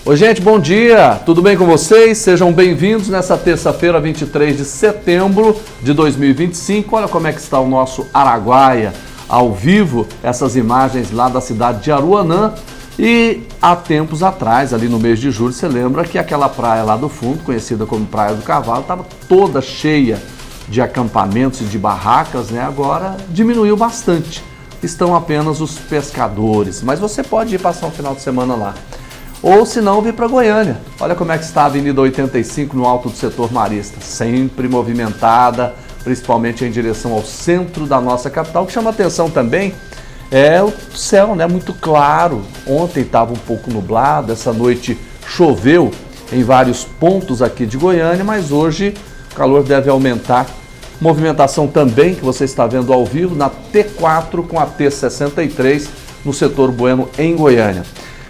Oi, gente, bom dia! Tudo bem com vocês? Sejam bem-vindos nessa terça-feira, 23 de setembro de 2025. Olha como é que está o nosso Araguaia ao vivo, essas imagens lá da cidade de Aruanã. E há tempos atrás, ali no mês de julho, você lembra que aquela praia lá do fundo, conhecida como Praia do Cavalo, estava toda cheia de acampamentos e de barracas, né? Agora diminuiu bastante. Estão apenas os pescadores, mas você pode ir passar um final de semana lá. Ou se não, vir para Goiânia. Olha como é que está a Avenida 85 no alto do setor marista, sempre movimentada, principalmente em direção ao centro da nossa capital. O que chama atenção também é o céu, né? Muito claro. Ontem estava um pouco nublado, essa noite choveu em vários pontos aqui de Goiânia, mas hoje o calor deve aumentar. Movimentação também que você está vendo ao vivo na T4 com a T63 no setor Bueno em Goiânia.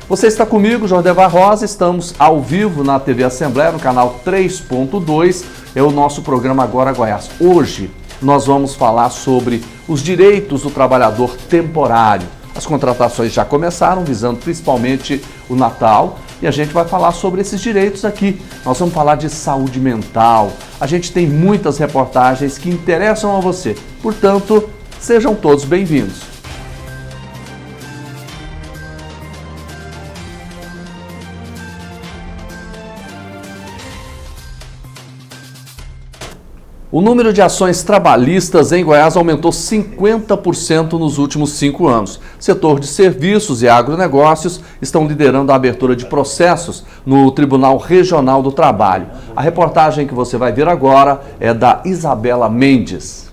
Você está comigo, Jordevar Rosa, estamos ao vivo na TV Assembleia, no canal 3.2, é o nosso programa Agora Goiás. Hoje nós vamos falar sobre os direitos do trabalhador temporário. As contratações já começaram, visando principalmente o Natal, e a gente vai falar sobre esses direitos aqui. Nós vamos falar de saúde mental, a gente tem muitas reportagens que interessam a você, portanto, sejam todos bem-vindos. O número de ações trabalhistas em Goiás aumentou 50% nos últimos 5 anos. Setor de serviços e agronegócios estão liderando a abertura de processos no Tribunal Regional do Trabalho. A reportagem que você vai ver agora é da Isabela Mendes.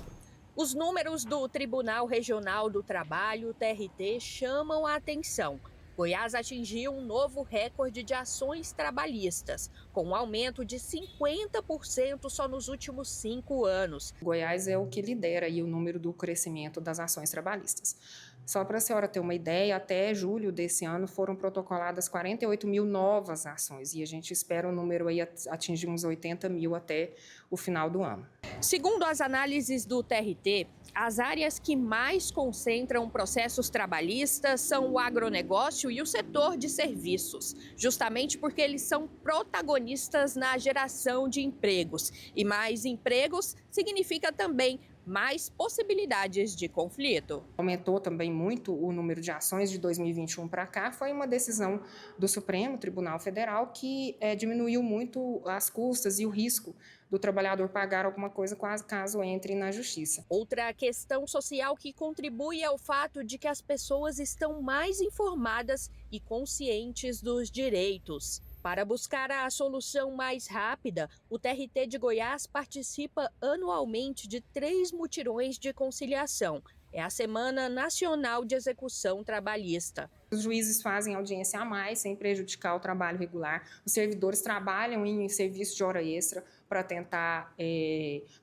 Os números do Tribunal Regional do Trabalho, TRT, chamam a atenção. Goiás atingiu um novo recorde de ações trabalhistas, com um aumento de 50% só nos últimos 5 anos. Goiás é o que lidera aí o número do crescimento das ações trabalhistas. Só para a senhora ter uma ideia, até julho desse ano foram protocoladas 48 mil novas ações e a gente espera o número aí atingir uns 80 mil até o final do ano. Segundo as análises do TRT, as áreas que mais concentram processos trabalhistas são o agronegócio e o setor de serviços, justamente porque eles são protagonistas na geração de empregos. E mais empregos significa também mais possibilidades de conflito. Aumentou também muito o número de ações de 2021 para cá. Foi uma decisão do Supremo Tribunal Federal que diminuiu muito as custas e o risco do trabalhador pagar alguma coisa caso entre na justiça. Outra questão social que contribui é o fato de que as pessoas estão mais informadas e conscientes dos direitos. Para buscar a solução mais rápida, o TRT de Goiás participa anualmente de 3 mutirões de conciliação. É a Semana Nacional de Execução Trabalhista. Os juízes fazem audiência a mais, sem prejudicar o trabalho regular. Os servidores trabalham em serviço de hora extra para tentar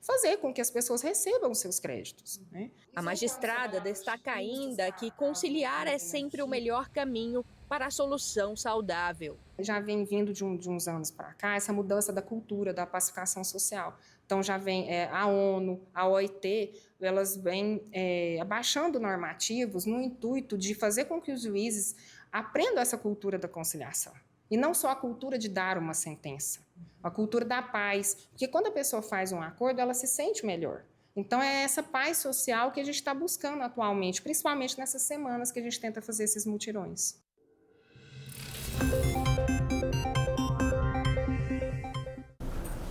fazer com que as pessoas recebam os seus créditos, né? A magistrada destaca ainda que conciliar é sempre o melhor caminho para a solução saudável. Já vem vindo de uns anos para cá essa mudança da cultura, da pacificação social. Então já vem a ONU, a OIT, elas vêm abaixando normativos no intuito de fazer com que os juízes aprendam essa cultura da conciliação. E não só a cultura de dar uma sentença, a cultura da paz. Porque quando a pessoa faz um acordo, ela se sente melhor. Então é essa paz social que a gente está buscando atualmente, principalmente nessas semanas que a gente tenta fazer esses mutirões.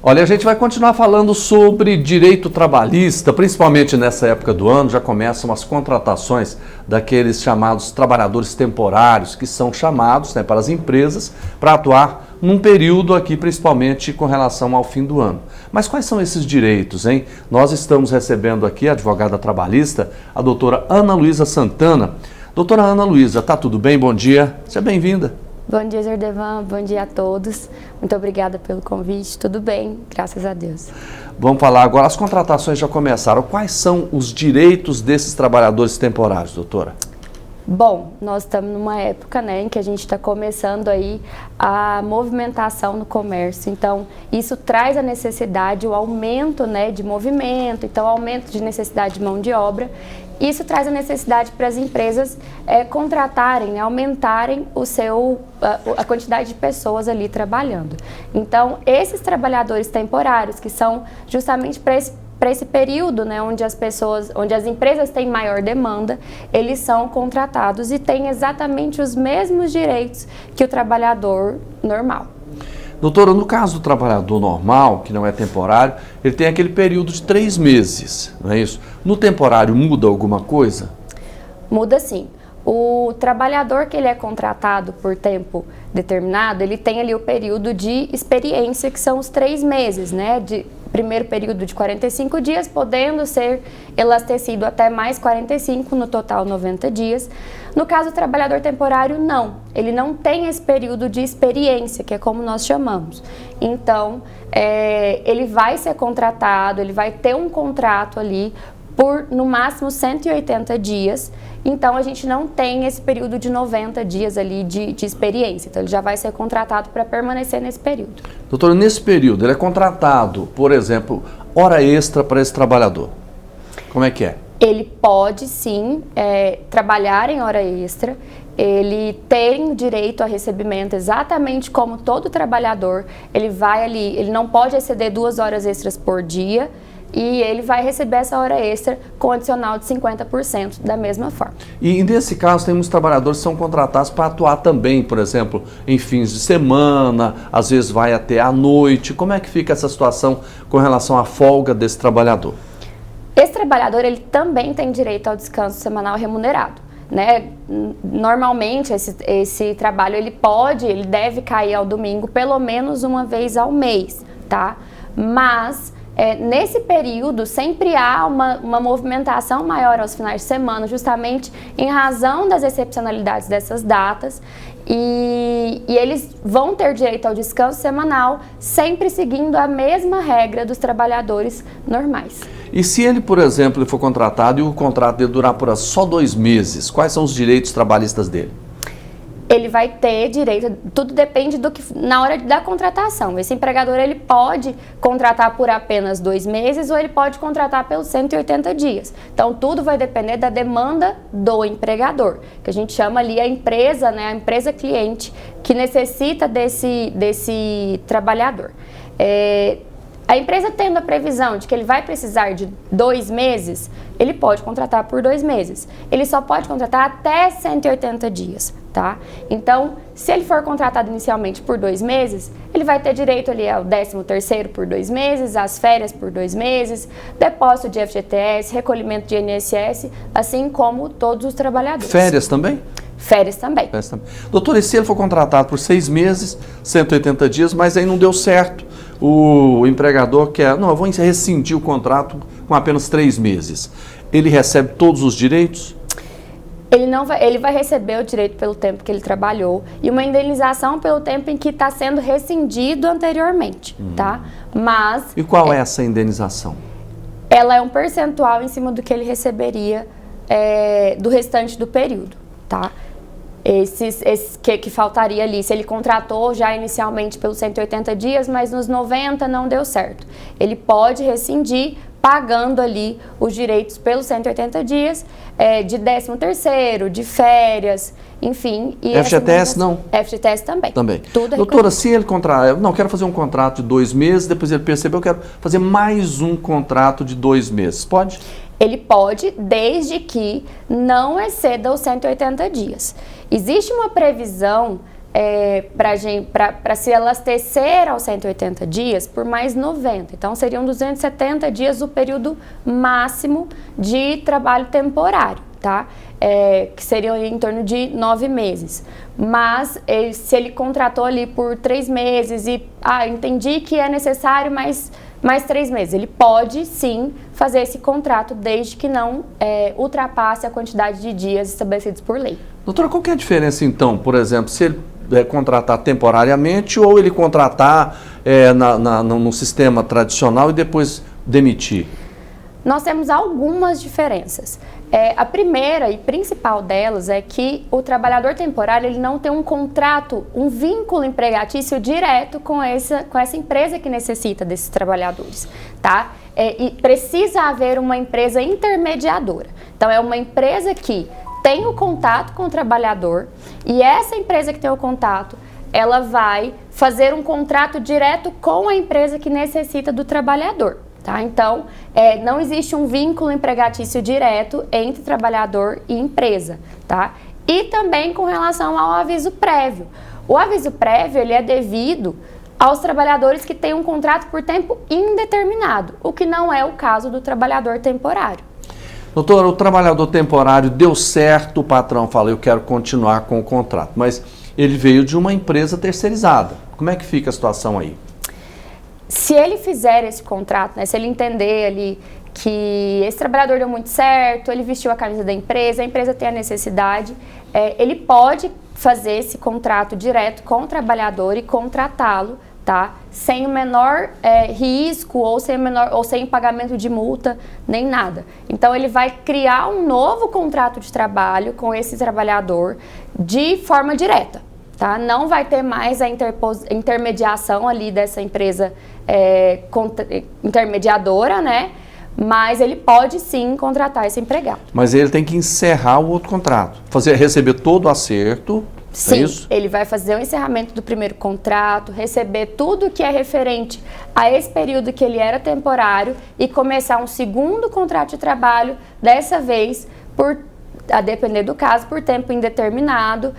Olha, a gente vai continuar falando sobre direito trabalhista, principalmente nessa época do ano, já começam as contratações daqueles chamados trabalhadores temporários, que são chamados, né, para as empresas para atuar num período aqui, principalmente com relação ao fim do ano. Mas quais são esses direitos, hein? Nós estamos recebendo aqui a advogada trabalhista, a doutora Ana Luísa Santana. Doutora Ana Luísa, tá tudo bem? Bom dia, seja bem-vinda. Bom dia, Jordevan. Bom dia a todos. Muito obrigada pelo convite. Tudo bem, graças a Deus. Vamos falar agora, as contratações já começaram. Quais são os direitos desses trabalhadores temporários, doutora? Bom, nós estamos numa época, né, em que a gente está começando aí a movimentação no comércio. Então, isso traz a necessidade, o aumento, né, de movimento, então aumento de necessidade de mão de obra. isso traz a necessidade para as empresas contratarem, aumentarem a quantidade de pessoas ali trabalhando. Então, esses trabalhadores temporários, que são justamente para esse período, né, onde as empresas têm maior demanda, eles são contratados e têm exatamente os mesmos direitos que o trabalhador normal. Doutora, no caso do trabalhador normal, que não é temporário, ele tem aquele período de 3 meses, não é isso? No temporário muda alguma coisa? Muda sim. O trabalhador que ele é contratado por tempo determinado, ele tem ali o período de experiência, que são os 3 meses, né? Primeiro período de 45 dias, podendo ser elastecido até mais 45, no total 90 dias. No caso do trabalhador temporário, não. Ele não tem esse período de experiência, que é como nós chamamos. Então, ele vai ser contratado, ele vai ter um contrato ali por, no máximo, 180 dias. Então, a gente não tem esse período de 90 dias ali de experiência. Então, ele já vai ser contratado para permanecer nesse período. Doutora, nesse período, ele é contratado, por exemplo, hora extra para esse trabalhador. Como é que é? Ele pode, sim, trabalhar em hora extra. Ele tem direito a recebimento exatamente como todo trabalhador. Ele vai ali, ele não pode exceder 2 horas extras por dia. E ele vai receber essa hora extra com adicional de 50% da mesma forma. E nesse caso tem muitos trabalhadores que são contratados para atuar também, por exemplo, em fins de semana, às vezes vai até à noite. Como é que fica essa situação com relação à folga desse trabalhador? Esse trabalhador, ele também tem direito ao descanso semanal remunerado, né? Normalmente esse trabalho ele deve cair ao domingo pelo menos uma vez ao mês, tá? Mas nesse período sempre há uma movimentação maior aos finais de semana, justamente em razão das excepcionalidades dessas datas, e eles vão ter direito ao descanso semanal, sempre seguindo a mesma regra dos trabalhadores normais. E se ele, por exemplo, ele for contratado e o contrato dele durar por só 2 meses, quais são os direitos trabalhistas dele? Ele vai ter direito, tudo depende do que na hora da contratação. Esse empregador ele pode contratar por apenas 2 meses ou ele pode contratar pelos 180 dias. Então tudo vai depender da demanda do empregador, que a gente chama ali a empresa, né, a empresa cliente que necessita desse trabalhador. A empresa tendo a previsão de que ele vai precisar de 2 meses, ele pode contratar por 2 meses. Ele só pode contratar até 180 dias, tá? Então, se ele for contratado inicialmente por 2 meses, ele vai ter direito ali ao 13º por 2 meses, às férias por 2 meses, depósito de FGTS, recolhimento de INSS, assim como todos os trabalhadores. Férias também? Férias também. Doutor, e se ele for contratado por 6 meses, 180 dias, mas aí não deu certo, o empregador quer, não, eu vou rescindir o contrato com apenas 3 meses, ele recebe todos os direitos? Ele vai receber o direito pelo tempo que ele trabalhou e uma indenização pelo tempo em que está sendo rescindido anteriormente, tá? Mas... E qual é essa indenização? Ela é um percentual em cima do que ele receberia do restante do período, tá? Que faltaria ali, se ele contratou já inicialmente pelos 180 dias, mas nos 90 não deu certo. Ele pode rescindir pagando ali os direitos pelos 180 dias, de 13º, de férias, enfim. E FGTS não? FGTS também. Tudo. Doutora, se ele contratar, não, quero fazer um contrato de 2 meses, depois ele percebeu, eu quero fazer mais um contrato de 2 meses, pode? Ele pode, desde que não exceda os 180 dias. Existe uma previsão para se elastecer aos 180 dias por mais 90. Então, seriam 270 dias o período máximo de trabalho temporário, tá? Que seriam em torno de 9 meses. Mas, se ele contratou ali por 3 meses e, entendi que é necessário mais 3 meses, ele pode, sim, fazer esse contrato desde que não ultrapasse a quantidade de dias estabelecidos por lei. Doutora, qual que é a diferença, então, por exemplo, se ele contratar temporariamente ou ele contratar no sistema tradicional e depois demitir? Nós temos algumas diferenças. A primeira e principal delas é que o trabalhador temporário ele não tem um contrato, um vínculo empregatício direto com essa empresa que necessita desses trabalhadores, tá? E precisa haver uma empresa intermediadora. Então, é uma empresa que tem o contato com o trabalhador e essa empresa que tem o contato, ela vai fazer um contrato direto com a empresa que necessita do trabalhador. Tá? Então, não existe um vínculo empregatício direto entre trabalhador e empresa. Tá? E também com relação ao aviso prévio. O aviso prévio ele é devido aos trabalhadores que têm um contrato por tempo indeterminado, o que não é o caso do trabalhador temporário. Doutora, o trabalhador temporário deu certo, o patrão falou, eu quero continuar com o contrato, mas ele veio de uma empresa terceirizada. Como é que fica a situação aí? Se ele fizer esse contrato, né, se ele entender ali que esse trabalhador deu muito certo, ele vestiu a camisa da empresa, a empresa tem a necessidade, ele pode fazer esse contrato direto com o trabalhador e contratá-lo, tá? Sem o menor risco ou sem pagamento de multa, nem nada. Então, ele vai criar um novo contrato de trabalho com esse trabalhador de forma direta. Tá? Não vai ter mais a intermediação ali dessa empresa intermediadora, né? Mas ele pode sim contratar esse empregado. Mas ele tem que encerrar o outro contrato, receber todo o acerto. Sim, é isso? Ele vai fazer o encerramento do primeiro contrato, receber tudo que é referente a esse período que ele era temporário e começar um segundo contrato de trabalho, dessa vez a depender do caso, por tempo indeterminado,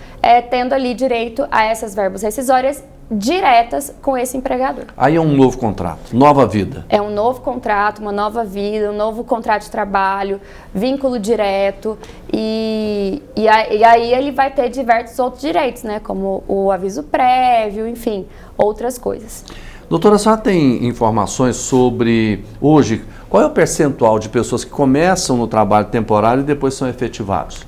tendo ali direito a essas verbas rescisórias diretas com esse empregador. Aí é um novo contrato, nova vida. É um novo contrato, uma nova vida, um novo contrato de trabalho, vínculo direto e aí ele vai ter diversos outros direitos, né? Como o aviso prévio, enfim, outras coisas. Doutora, a senhora tem informações sobre, hoje, qual é o percentual de pessoas que começam no trabalho temporário e depois são efetivados?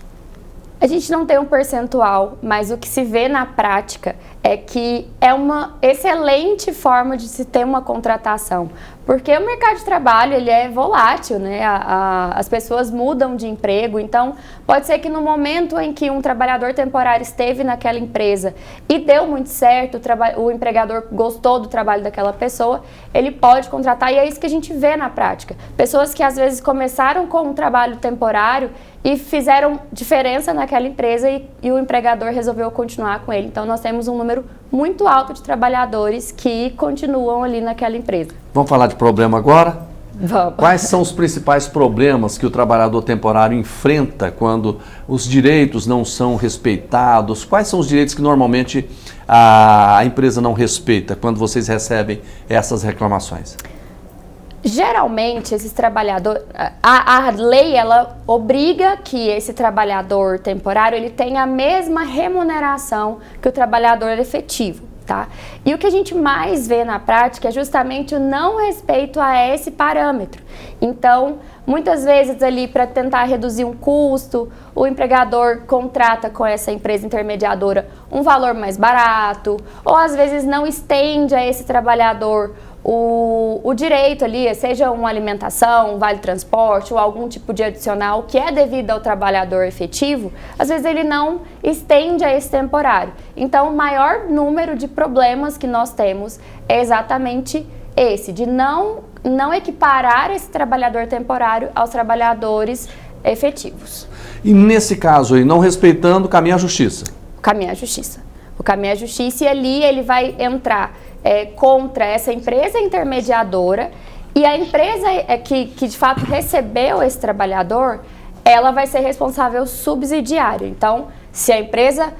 A gente não tem um percentual, mas o que se vê na prática é que é uma excelente forma de se ter uma contratação, porque o mercado de trabalho ele é volátil, né? As pessoas mudam de emprego, então pode ser que no momento em que um trabalhador temporário esteve naquela empresa e deu muito certo, o empregador gostou do trabalho daquela pessoa, ele pode contratar, e é isso que a gente vê na prática. Pessoas que às vezes começaram com um trabalho temporário e fizeram diferença naquela empresa e o empregador resolveu continuar com ele. Então, nós temos um número muito alto de trabalhadores que continuam ali naquela empresa. Vamos falar de problema agora? Vamos. Quais são os principais problemas que o trabalhador temporário enfrenta quando os direitos não são respeitados? Quais são os direitos que normalmente a empresa não respeita quando vocês recebem essas reclamações? Geralmente, esses trabalhadores, a lei ela obriga que esse trabalhador temporário ele tenha a mesma remuneração que o trabalhador efetivo, tá? E o que a gente mais vê na prática é justamente o não respeito a esse parâmetro. Então, muitas vezes ali para tentar reduzir um custo, o empregador contrata com essa empresa intermediadora um valor mais barato, ou às vezes não estende a esse trabalhador o direito ali, seja uma alimentação, um vale transporte ou algum tipo de adicional que é devido ao trabalhador efetivo, às vezes ele não estende a esse temporário. Então, o maior número de problemas que nós temos é exatamente esse, de não equiparar esse trabalhador temporário aos trabalhadores efetivos. E nesse caso aí, não respeitando, caminha a justiça? Caminha a justiça. O caminho à justiça e ali ele vai entrar contra essa empresa intermediadora e a empresa que de fato recebeu esse trabalhador, ela vai ser responsável subsidiária. Então, se a empresa,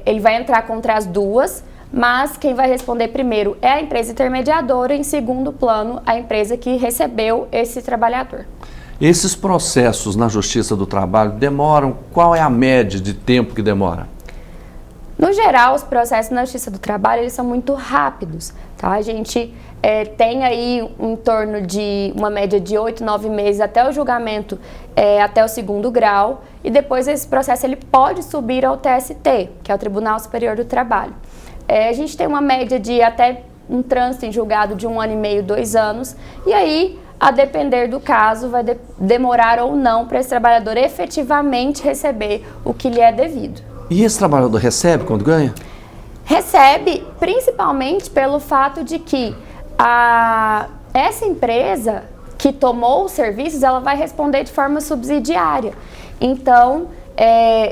ele vai entrar contra as duas, mas quem vai responder primeiro é a empresa intermediadora, em segundo plano, a empresa que recebeu esse trabalhador. Esses processos na Justiça do Trabalho demoram? Qual é a média de tempo que demora? No geral, os processos na Justiça do Trabalho, eles são muito rápidos, tá? A gente tem aí em torno de uma média de 8, 9 meses até o julgamento, até o segundo grau, e depois esse processo ele pode subir ao TST, que é o Tribunal Superior do Trabalho. A gente tem uma média de até um trânsito em julgado de 1 ano e meio, 2 anos, e aí a depender do caso, vai demorar ou não para esse trabalhador efetivamente receber o que lhe é devido. E esse trabalhador recebe quando ganha? Recebe principalmente pelo fato de que essa empresa que tomou os serviços, ela vai responder de forma subsidiária. Então,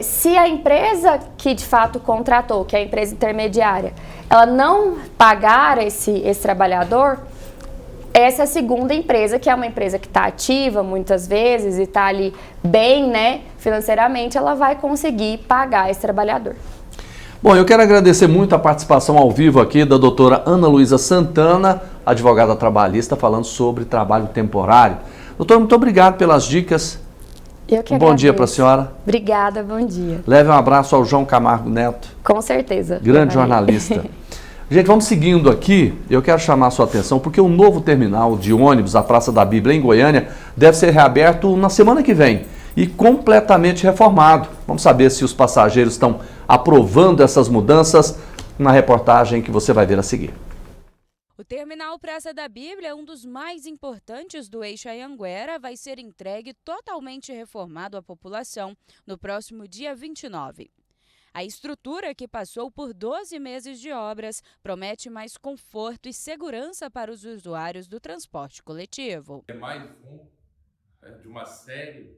se a empresa que de fato contratou, que é a empresa intermediária, ela não pagar esse trabalhador, essa segunda empresa, que é uma empresa que está ativa muitas vezes e está ali bem, né, financeiramente, ela vai conseguir pagar esse trabalhador. Bom, eu quero agradecer muito a participação ao vivo aqui da doutora Ana Luísa Santana, advogada trabalhista, falando sobre trabalho temporário. Doutora, muito obrigado pelas dicas. Eu que agradeço. Bom dia para a senhora. Obrigada, bom dia. Leve um abraço ao João Camargo Neto. Com certeza. Grande jornalista. Gente, vamos seguindo aqui. Eu quero chamar a sua atenção porque o novo terminal de ônibus, a Praça da Bíblia, em Goiânia, deve ser reaberto na semana que vem e completamente reformado. Vamos saber se os passageiros estão aprovando essas mudanças na reportagem que você vai ver a seguir. O terminal Praça da Bíblia, um dos mais importantes do eixo Anhanguera, vai ser entregue totalmente reformado à população no próximo dia 29. A estrutura, que passou por 12 meses de obras, promete mais conforto e segurança para os usuários do transporte coletivo. É mais um de uma série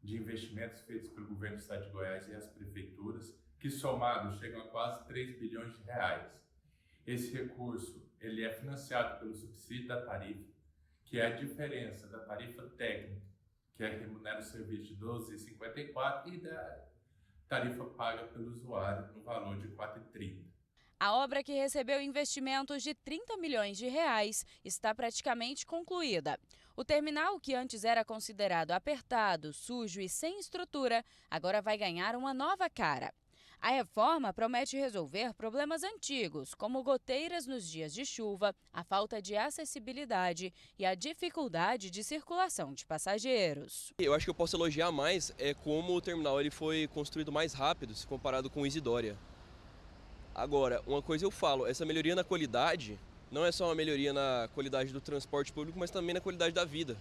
de investimentos feitos pelo governo do estado de Goiás e as prefeituras, que somados chegam a quase 3 bilhões de reais. Esse recurso ele é financiado pelo subsídio da tarifa, que é a diferença da tarifa técnica, que remunera o serviço de R$ 12,54, e da tarifa paga pelo usuário no valor de R$ 4,30. A obra, que recebeu investimentos de 30 milhões de reais, está praticamente concluída. O terminal, que antes era considerado apertado, sujo e sem estrutura, agora vai ganhar uma nova cara. A reforma promete resolver problemas antigos, como goteiras nos dias de chuva, a falta de acessibilidade e a dificuldade de circulação de passageiros. Eu acho que eu posso elogiar mais como o terminal ele foi construído mais rápido se comparado com o Isidória. Agora, uma coisa eu falo, essa melhoria na qualidade não é só uma melhoria na qualidade do transporte público, mas também na qualidade da vida.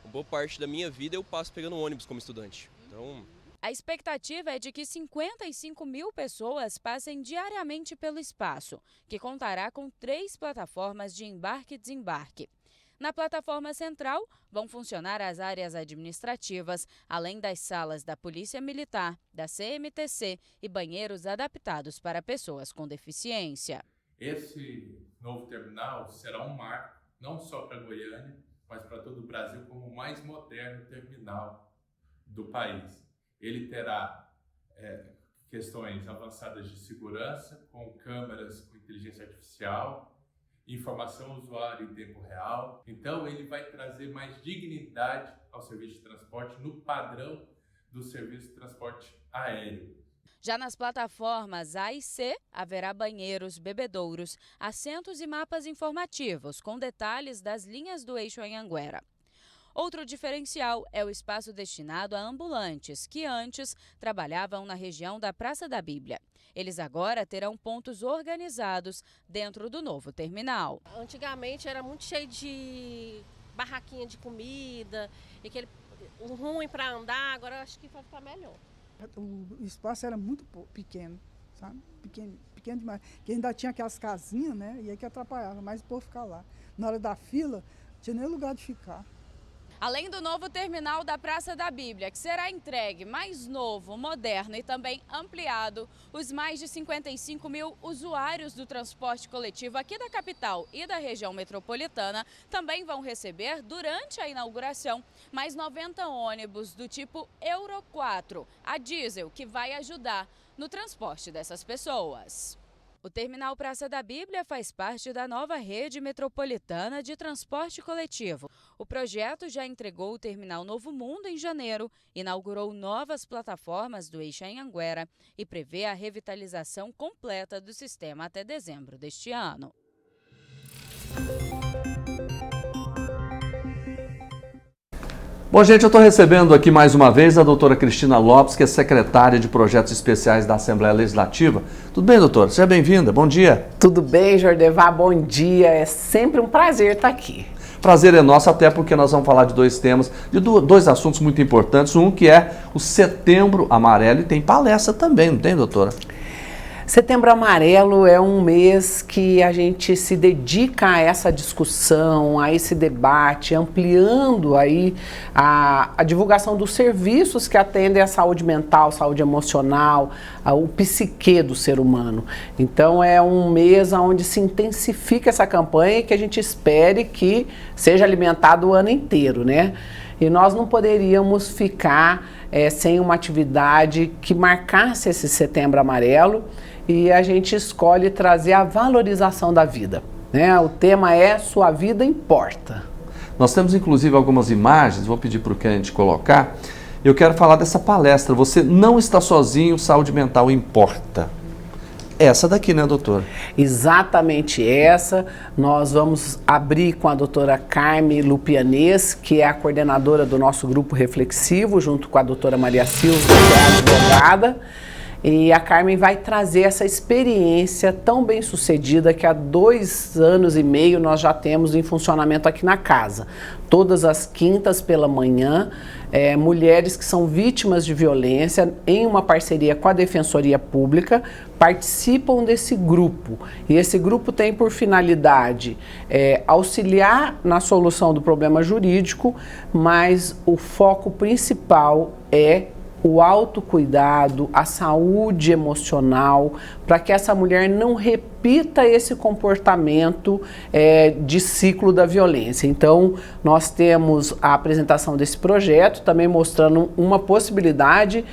Uma boa parte da minha vida eu passo pegando ônibus como estudante. Então, a expectativa é de que 55 mil pessoas passem diariamente pelo espaço, que contará com 3 plataformas de embarque e desembarque. Na plataforma central vão funcionar as áreas administrativas, além das salas da Polícia Militar, da CMTC e banheiros adaptados para pessoas com deficiência. Esse novo terminal será um marco, não só para Goiânia, mas para todo o Brasil, como o mais moderno terminal do país. Ele terá questões avançadas de segurança, com câmeras com inteligência artificial, informação ao usuário em tempo real. Então, ele vai trazer mais dignidade ao serviço de transporte no padrão do serviço de transporte aéreo. Já nas plataformas A e C, haverá banheiros, bebedouros, assentos e mapas informativos com detalhes das linhas do eixo Anhanguera. Outro diferencial é o espaço destinado a ambulantes, que antes trabalhavam na região da Praça da Bíblia. Eles agora terão pontos organizados dentro do novo terminal. Antigamente era muito cheio de barraquinha de comida, e aquele ruim para andar, agora acho que vai ficar melhor. O espaço era muito pequeno, sabe? Pequeno demais. Que ainda tinha aquelas casinhas, né? E aí que atrapalhava, mas o povo ficar lá. Na hora da fila, não tinha nem lugar de ficar. Além do novo terminal da Praça da Bíblia, que será entregue mais novo, moderno e também ampliado, os mais de 55 mil usuários do transporte coletivo aqui da capital e da região metropolitana também vão receber, durante a inauguração, mais 90 ônibus do tipo Euro 4, a diesel, que vai ajudar no transporte dessas pessoas. O terminal Praça da Bíblia faz parte da nova rede metropolitana de transporte coletivo. O projeto já entregou o terminal Novo Mundo em janeiro, inaugurou novas plataformas do eixo Anhanguera e prevê a revitalização completa do sistema até dezembro deste ano. Bom, gente, eu estou recebendo aqui mais uma vez a doutora Cristina Lopes, que é secretária de Projetos Especiais da Assembleia Legislativa. Tudo bem, doutora? Seja bem-vinda. Bom dia. Tudo bem, Jordevar? Bom dia. É sempre um prazer estar aqui. Prazer é nosso, até porque nós vamos falar de dois temas, de dois assuntos muito importantes. Um que é o Setembro Amarelo, e tem palestra também, não tem, doutora? Setembro Amarelo é um mês que a gente se dedica a essa discussão, a esse debate, ampliando aí a divulgação dos serviços que atendem à saúde mental, saúde emocional, o psique do ser humano. Então é um mês onde se intensifica essa campanha e que a gente espere que seja alimentado o ano inteiro, né? E nós não poderíamos ficar sem uma atividade que marcasse esse Setembro Amarelo, e a gente escolhe trazer a valorização da vida, né? O tema é Sua Vida Importa. Nós temos inclusive algumas imagens, vou pedir para o Kennedy colocar. Eu quero falar dessa palestra, Você Não Está Sozinho, Saúde Mental Importa. Essa daqui, né, doutora? Exatamente essa. Nós vamos abrir com a doutora Carme Lupianês, que é a coordenadora do nosso grupo reflexivo, junto com a doutora Maria Silva, que é advogada. E a Carmen vai trazer essa experiência tão bem sucedida que há 2 anos e meio nós já temos em funcionamento aqui na casa. Todas as quintas pela manhã, mulheres que são vítimas de violência, em uma parceria com a Defensoria Pública, participam desse grupo. E esse grupo tem por finalidade auxiliar na solução do problema jurídico, mas o foco principal é o autocuidado, a saúde emocional, para que essa mulher não repita esse comportamento de ciclo da violência. Então, nós temos a apresentação desse projeto, também mostrando uma possibilidade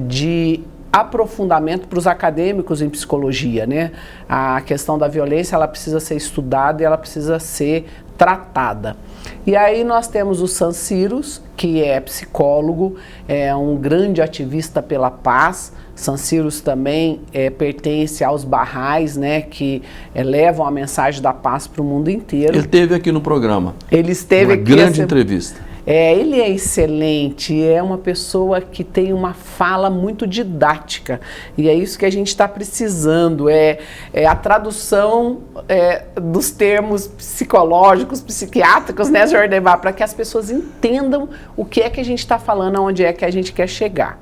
de aprofundamento para os acadêmicos em psicologia, né? A questão da violência, ela precisa ser estudada e ela precisa ser tratada. E aí nós temos o Sanciros, que é psicólogo, é um grande ativista pela paz. Sanciros também pertence aos Barrais, né, que levam a mensagem da paz para o mundo inteiro. Ele esteve aqui no programa. Ele esteve aqui. Uma grande entrevista. Ele é excelente, é uma pessoa que tem uma fala muito didática, e é isso que a gente está precisando, a tradução dos termos psicológicos, psiquiátricos, né, Jordevar, para que as pessoas entendam o que é que a gente está falando, aonde é que a gente quer chegar.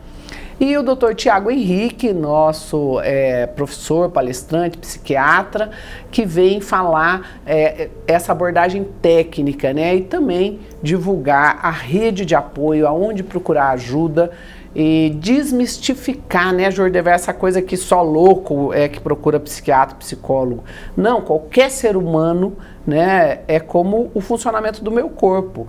E o Dr. Tiago Henrique, nosso professor, palestrante, psiquiatra, que vem falar essa abordagem técnica, né? E também divulgar a rede de apoio, aonde procurar ajuda e desmistificar, né, Jordevar, essa coisa que só louco que procura psiquiatra, psicólogo. Não, qualquer ser humano, né, é como o funcionamento do meu corpo.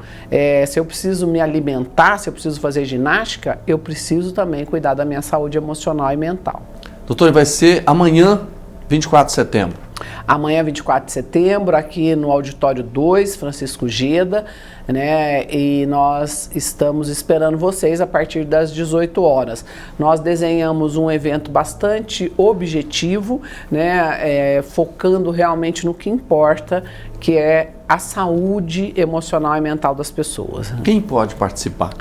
Se eu preciso me alimentar, se eu preciso fazer ginástica, eu preciso também cuidar da minha saúde emocional e mental. Doutor, vai ser amanhã, 24 de setembro. Amanhã, 24 de setembro, aqui no Auditório 2, Francisco Geda, né? E nós estamos esperando vocês a partir das 18 horas. Nós desenhamos um evento bastante objetivo, né? Focando realmente no que importa, que é a saúde emocional e mental das pessoas. Quem pode participar?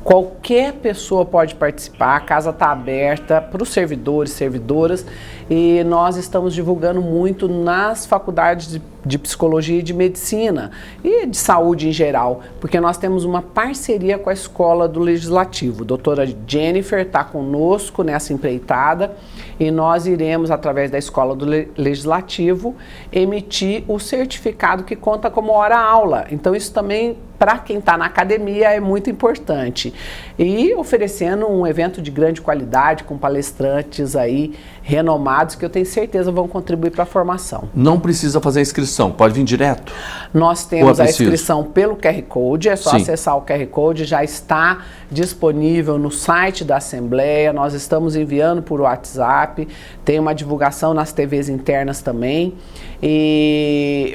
Qualquer pessoa pode participar, a casa está aberta para os servidores, servidoras, e nós estamos divulgando muito nas faculdades de psicologia e de medicina e de saúde em geral, porque nós temos uma parceria com a Escola do Legislativo. A doutora Jennifer está conosco nessa empreitada e nós iremos, através da Escola do Legislativo, emitir o certificado que conta como hora-aula. Então isso também, para quem está na academia, é muito importante. E oferecendo um evento de grande qualidade, com palestrantes aí renomados, que eu tenho certeza vão contribuir para a formação. Não precisa fazer inscrição, pode vir direto? Nós temos a inscrição pelo QR Code, é só acessar o QR Code, já está disponível no site da Assembleia, nós estamos enviando por WhatsApp, tem uma divulgação nas TVs internas também,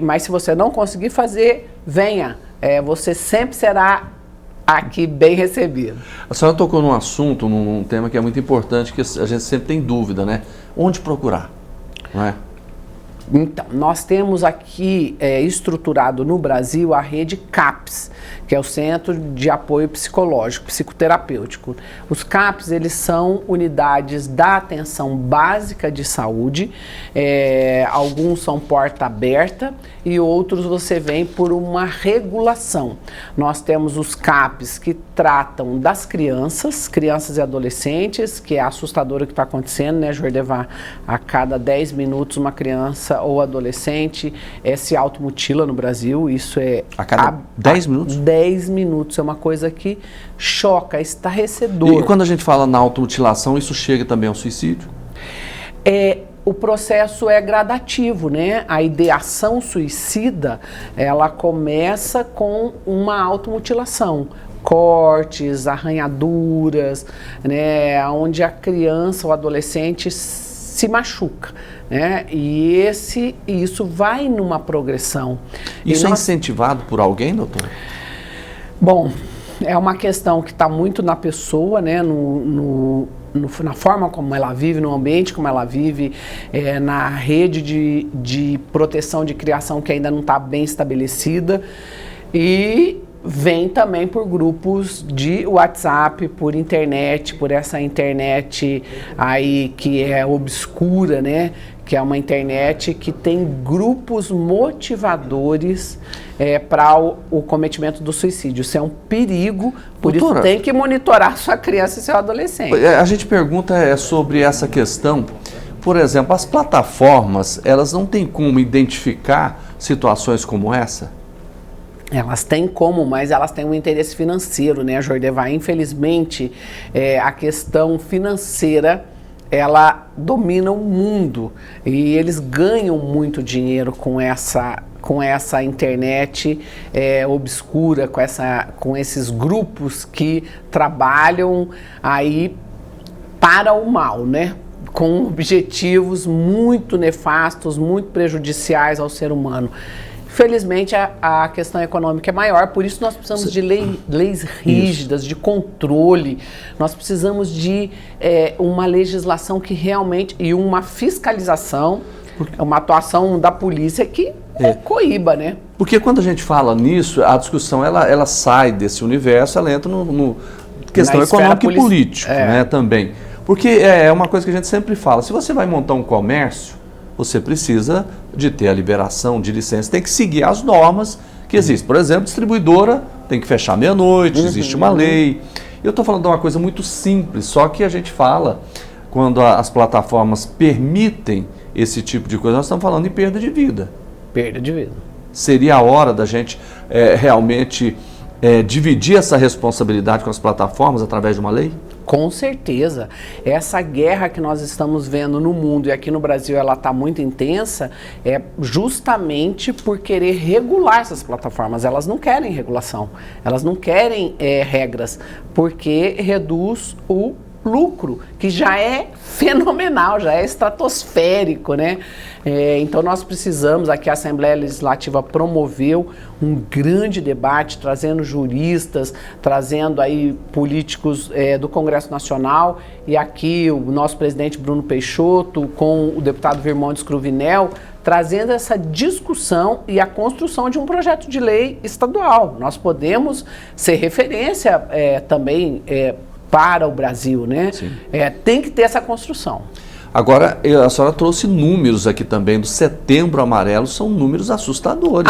mas se você não conseguir fazer, venha. Você sempre será aqui bem recebido. A senhora tocou num assunto, num tema que é muito importante, que a gente sempre tem dúvida, né? Onde procurar, não é? Então, nós temos aqui estruturado no Brasil a rede CAPS, que é o Centro de Apoio Psicológico, Psicoterapêutico. Os CAPS, eles são unidades da atenção básica de saúde, alguns são porta aberta e outros você vem por uma regulação. Nós temos os CAPS que tratam das crianças e adolescentes, que é assustador o que está acontecendo, né, Jordevar? A cada 10 minutos uma criança ou adolescente se automutila no Brasil, isso é... A cada 10 minutos? 10 minutos, é uma coisa que choca, estarrecedor. E quando a gente fala na automutilação, isso chega também ao suicídio? O processo é gradativo, né? A ideação suicida, ela começa com uma automutilação. Cortes, arranhaduras, né? Onde a criança ou adolescente se machuca, né? E isso vai numa progressão. Isso é incentivado por alguém, doutor? Bom, é uma questão que está muito na pessoa, né? Na forma como ela vive, no ambiente como ela vive, na rede de proteção de criação que ainda não está bem estabelecida, e vem também por grupos de WhatsApp, por internet, por essa internet aí que é obscura, né? Que é uma internet que tem grupos motivadores para o cometimento do suicídio. Isso é um perigo, por Doutora, isso tem que monitorar sua criança e seu adolescente. A gente pergunta sobre essa questão. Por exemplo, as plataformas, elas não têm como identificar situações como essa? Elas têm como, mas elas têm um interesse financeiro, né, Jordevar? Infelizmente, a questão financeira, ela domina o mundo e eles ganham muito dinheiro com essa internet obscura, com esses grupos que trabalham aí para o mal, né? Com objetivos muito nefastos, muito prejudiciais ao ser humano. Felizmente, a questão econômica é maior, por isso nós precisamos de leis rígidas, de controle, nós precisamos de uma legislação que realmente, e uma fiscalização, uma atuação da polícia que coíba, né? Porque quando a gente fala nisso, a discussão ela sai desse universo, ela entra no questão econômica e política, né, também. Porque é uma coisa que a gente sempre fala, se você vai montar um comércio, você precisa de ter a liberação de licença, tem que seguir as normas que existem. Por exemplo, distribuidora tem que fechar meia-noite, existe uma lei. Eu estou falando de uma coisa muito simples, só que a gente fala, quando as plataformas permitem esse tipo de coisa, nós estamos falando em perda de vida. Perda de vida. Seria a hora da gente realmente dividir essa responsabilidade com as plataformas através de uma lei? Com certeza. Essa guerra que nós estamos vendo no mundo e aqui no Brasil, ela está muito intensa, justamente por querer regular essas plataformas. Elas não querem regulação, elas não querem regras, porque reduz o lucro, que já é fenomenal, já é estratosférico, né? Então nós precisamos, aqui a Assembleia Legislativa promoveu um grande debate, trazendo juristas, trazendo aí políticos do Congresso Nacional, e aqui o nosso presidente Bruno Peixoto com o deputado Virmondes Cruvinel, trazendo essa discussão e a construção de um projeto de lei estadual. Nós podemos ser referência também para o Brasil, né? Tem que ter essa construção. Agora, a senhora trouxe números aqui também do Setembro Amarelo, são números assustadores.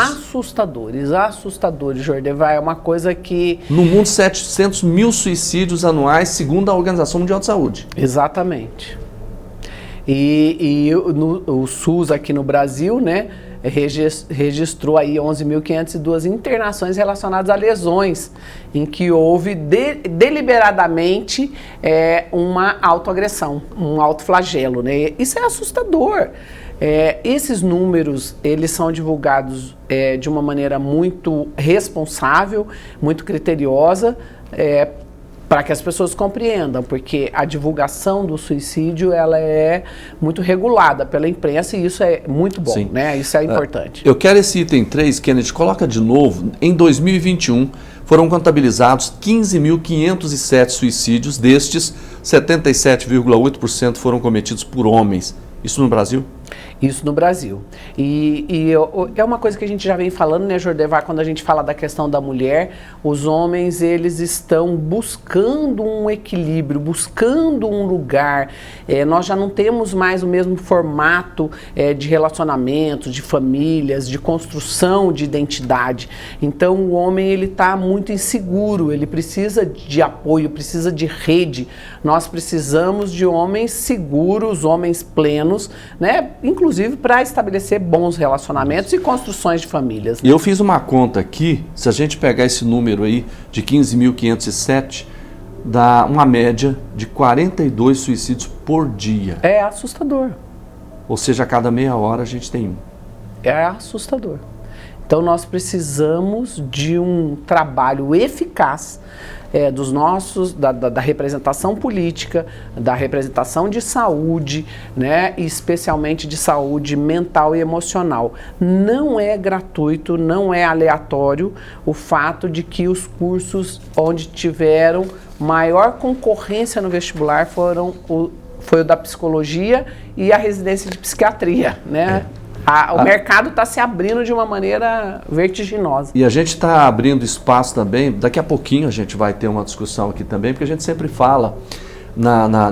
Assustadores, Jordevar, é uma coisa que... No mundo, 700 mil suicídios anuais, segundo a Organização Mundial de Saúde. Exatamente. E o SUS aqui no Brasil, né, registrou aí 11.502 internações relacionadas a lesões, em que houve deliberadamente uma autoagressão, um autoflagelo, né? Isso é assustador. Esses números, eles são divulgados de uma maneira muito responsável, muito criteriosa, para que as pessoas compreendam, porque a divulgação do suicídio, ela é muito regulada pela imprensa e isso é muito bom, Sim. né? Isso é importante. Eu quero esse item 3, Kennedy, coloca de novo. Em 2021, foram contabilizados 15.507 suicídios, destes, 77,8% foram cometidos por homens. Isso no Brasil? Isso no Brasil. É uma coisa que a gente já vem falando, né, Jordevar, quando a gente fala da questão da mulher, os homens, eles estão buscando um equilíbrio, buscando um lugar. Nós já não temos mais o mesmo formato de relacionamento, de famílias, de construção de identidade. Então, o homem, ele está muito inseguro, ele precisa de apoio, precisa de rede. Nós precisamos de homens seguros, homens plenos, né? Inclusive para estabelecer bons relacionamentos e construções de famílias. E eu fiz uma conta aqui, se a gente pegar esse número aí de 15.507, dá uma média de 42 suicídios por dia. É assustador. Ou seja, a cada meia hora a gente tem um. É assustador. Então nós precisamos de um trabalho eficaz da representação política, da representação de saúde, né, especialmente de saúde mental e emocional. Não é gratuito, não é aleatório o fato de que os cursos onde tiveram maior concorrência no vestibular foi o da psicologia e a residência de psiquiatria, né? O mercado está se abrindo de uma maneira vertiginosa. E a gente está abrindo espaço também, daqui a pouquinho a gente vai ter uma discussão aqui também, porque a gente sempre fala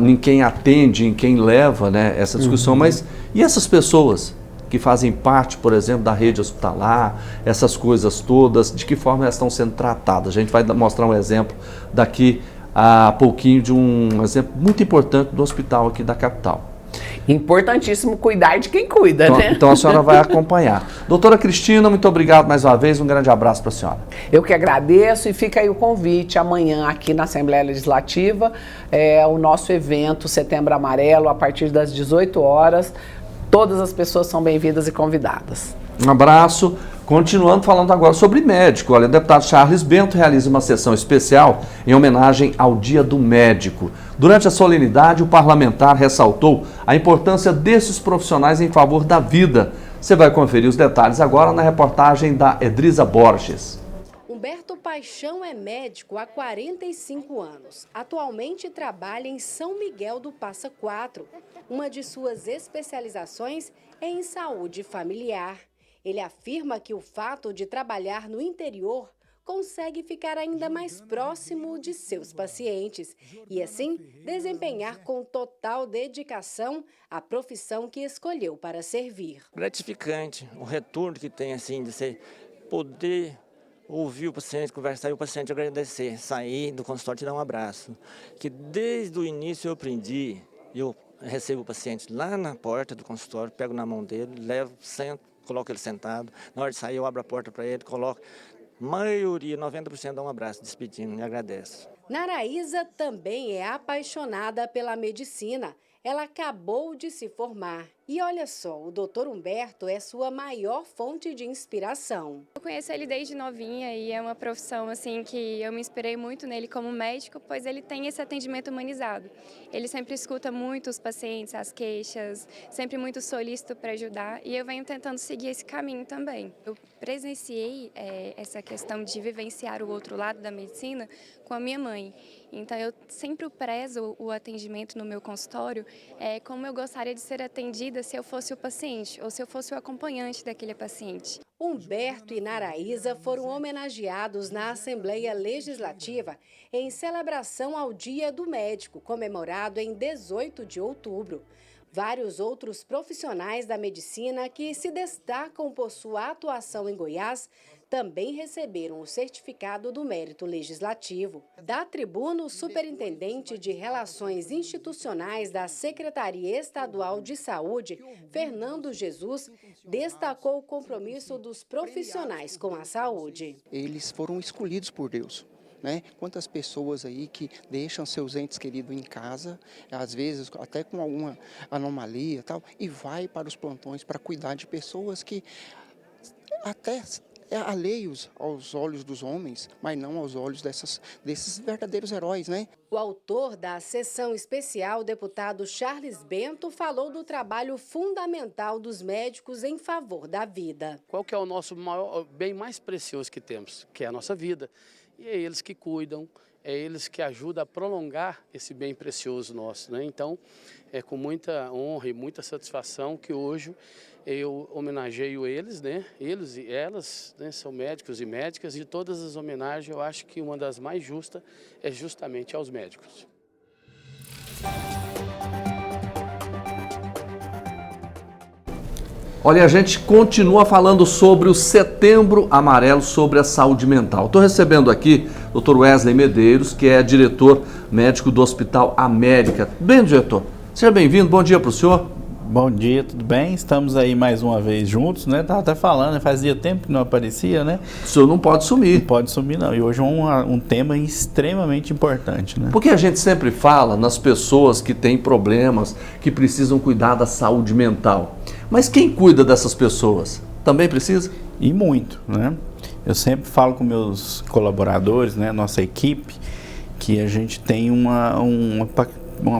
em quem atende, em quem leva, né, essa discussão, mas e essas pessoas que fazem parte, por exemplo, da rede hospitalar, essas coisas todas, de que forma elas estão sendo tratadas? A gente vai mostrar um exemplo daqui a pouquinho de um exemplo muito importante do hospital aqui da capital. Importantíssimo cuidar de quem cuida, então, né? Então a senhora vai acompanhar. Doutora Cristina, muito obrigado mais uma vez, um grande abraço para a senhora. Eu que agradeço e fica aí o convite amanhã aqui na Assembleia Legislativa, o nosso evento Setembro Amarelo, a partir das 18 horas. Todas as pessoas são bem-vindas e convidadas. Um abraço. Continuando falando agora sobre médico. Olha, o deputado Charles Bento realiza uma sessão especial em homenagem ao Dia do Médico. Durante a solenidade, o parlamentar ressaltou a importância desses profissionais em favor da vida. Você vai conferir os detalhes agora na reportagem da Edrisa Borges. Humberto Paixão é médico há 45 anos. Atualmente trabalha em São Miguel do Passa Quatro. Uma de suas especializações é em saúde familiar. Ele afirma que o fato de trabalhar no interior consegue ficar ainda mais próximo de seus pacientes e, assim, desempenhar com total dedicação a profissão que escolheu para servir. Gratificante o retorno que tem, assim, de você poder ouvir o paciente, conversar e o paciente agradecer, sair do consultório e te dar um abraço. Que desde o início eu aprendi, eu recebo o paciente lá na porta do consultório, pego na mão dele, levo, sento, coloco ele sentado, na hora de sair eu abro a porta para ele, coloco, maioria, 90% dá um abraço, despedindo, me agradece. Naraísa também é apaixonada pela medicina. Ela acabou de se formar. E olha só, o Dr. Humberto é sua maior fonte de inspiração. Eu conheço ele desde novinha e é uma profissão assim que eu me inspirei muito nele como médico, pois ele tem esse atendimento humanizado. Ele sempre escuta muito os pacientes, as queixas, sempre muito solícito para ajudar e eu venho tentando seguir esse caminho também. Eu presenciei essa questão de vivenciar o outro lado da medicina com a minha mãe. Então eu sempre prezo o atendimento no meu consultório como eu gostaria de ser atendida se eu fosse o paciente ou se eu fosse o acompanhante daquele paciente. Humberto e Naraísa foram homenageados na Assembleia Legislativa em celebração ao Dia do Médico, comemorado em 18 de outubro. Vários outros profissionais da medicina que se destacam por sua atuação em Goiás também receberam o certificado do mérito legislativo. Da tribuna, o superintendente de Relações Institucionais da Secretaria Estadual de Saúde, Fernando Jesus, destacou o compromisso dos profissionais com a saúde. Eles foram escolhidos por Deus. Né? Quantas pessoas aí que deixam seus entes queridos em casa, às vezes até com alguma anomalia tal, e vai para os plantões para cuidar de pessoas que até alheios aos olhos dos homens, mas não aos olhos desses verdadeiros heróis, né? O autor da sessão especial, o deputado Charles Bento, falou do trabalho fundamental dos médicos em favor da vida. Qual que é o nosso maior bem mais precioso que temos? Que é a nossa vida. e é eles que cuidam, é eles que ajudam a prolongar esse bem precioso nosso, né? Então, é com muita honra e muita satisfação que hoje eu homenageio eles, né? Eles e elas, né? São médicos e médicas, e todas as homenagens, eu acho que uma das mais justas é justamente aos médicos. Olha, a gente continua falando sobre o Setembro Amarelo, sobre a saúde mental. Estou recebendo aqui o Dr. Wesley Medeiros, que é diretor médico do Hospital América. Bem, diretor, seja bem-vindo, bom dia para o senhor. Bom dia, tudo bem? Estamos aí mais uma vez juntos, né? Estava até falando, fazia tempo que não aparecia, né? O senhor não pode sumir. Não pode sumir, não. E hoje é um tema extremamente importante, né? Porque a gente sempre fala nas pessoas que têm problemas, que precisam cuidar da saúde mental. Mas quem cuida dessas pessoas? Também precisa? E muito, né? Eu sempre falo com meus colaboradores, né? Nossa equipe, que a gente tem uma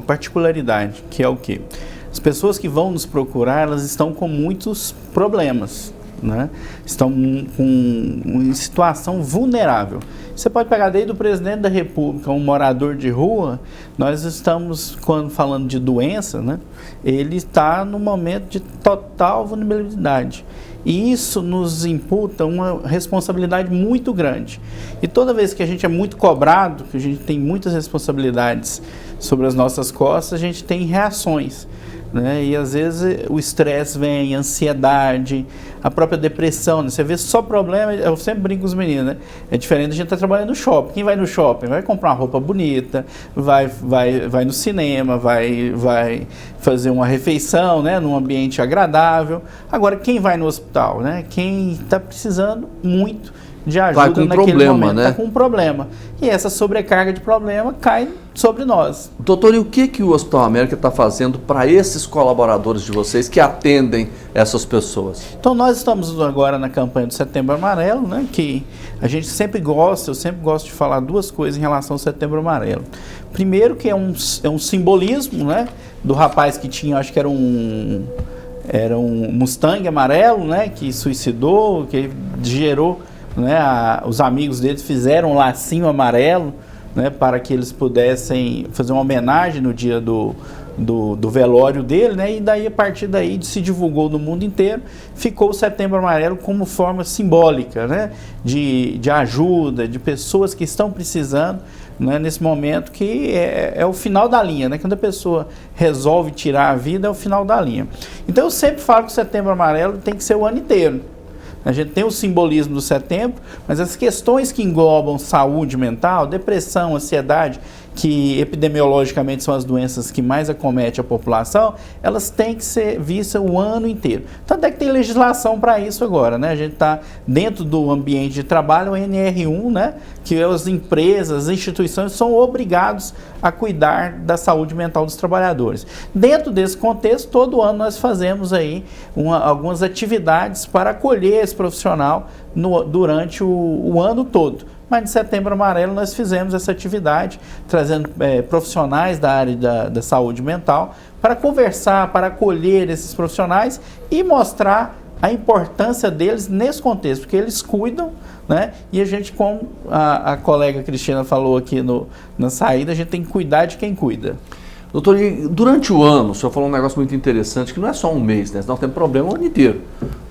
particularidade, que é o quê? As pessoas que vão nos procurar, elas estão com muitos problemas, né? Estão em situação vulnerável. Você pode pegar desde o presidente da República, um morador de rua, nós estamos, quando falando de doença, né? Ele está no momento de total vulnerabilidade. E isso nos imputa uma responsabilidade muito grande. E toda vez que a gente é muito cobrado, que a gente tem muitas responsabilidades sobre as nossas costas, a gente tem reações, né? E às vezes o estresse vem, a ansiedade, a própria depressão, né? Você vê só problema, eu sempre brinco com os meninos, né? É diferente da gente estar trabalhando no shopping. Quem vai no shopping vai comprar uma roupa bonita, vai no cinema, vai fazer uma refeição, né? Num ambiente agradável. Agora, quem vai no hospital, né? Quem está precisando muito de ajuda naquele momento, né? Está com um problema. E essa sobrecarga de problema cai sobre nós. Doutor, e o que o Hospital América está fazendo para esses colaboradores de vocês que atendem essas pessoas? Então, nós estamos agora na campanha do Setembro Amarelo, né? Que a gente sempre gosta, eu sempre gosto de falar duas coisas em relação ao Setembro Amarelo. Primeiro, que é um simbolismo, né? Do rapaz que tinha, acho que era um Mustang amarelo, né? Que suicidou, que gerou, né, os amigos deles fizeram um lacinho amarelo, né, para que eles pudessem fazer uma homenagem no dia do velório dele, né, e daí, a partir daí se divulgou no mundo inteiro, ficou o Setembro Amarelo como forma simbólica, né, de ajuda, de pessoas que estão precisando, né, nesse momento que é o final da linha, né, quando a pessoa resolve tirar a vida, é o final da linha. Então eu sempre falo que o Setembro Amarelo tem que ser o ano inteiro. A gente tem o simbolismo do setembro, mas as questões que englobam saúde mental, depressão, ansiedade, que epidemiologicamente são as doenças que mais acometem a população, elas têm que ser vistas o ano inteiro. Tanto é que tem legislação para isso agora, né? A gente está dentro do ambiente de trabalho, o NR1, né? Que as empresas, as instituições são obrigados a cuidar da saúde mental dos trabalhadores. Dentro desse contexto, todo ano nós fazemos aí algumas atividades para acolher esse profissional durante o ano todo. Mas de Setembro Amarelo nós fizemos essa atividade, trazendo profissionais da área da saúde mental para conversar, para acolher esses profissionais e mostrar a importância deles nesse contexto, porque eles cuidam, né? E a gente, como a colega Cristina falou aqui na saída, a gente tem que cuidar de quem cuida. Doutor, durante o ano, o senhor falou um negócio muito interessante, que não é só um mês, né? Nós temos problema o ano inteiro,